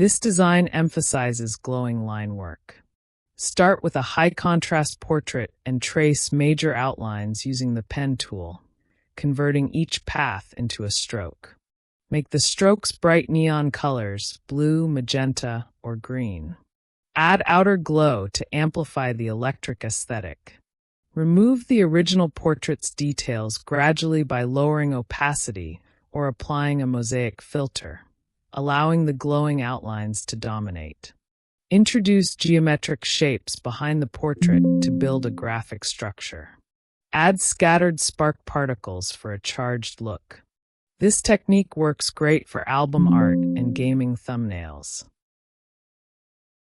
This design emphasizes glowing line work. Start with a high-contrast portrait and trace major outlines using the pen tool, converting each path into a stroke. Make the strokes bright neon colors, blue, magenta, or green. Add outer glow to amplify the electric aesthetic. Remove the original portrait's details gradually by lowering opacity or applying a mosaic filter, allowing the glowing outlines to dominate. Introduce geometric shapes behind the portrait to build a graphic structure. Add scattered spark particles for a charged look. This technique works great for album art and gaming thumbnails.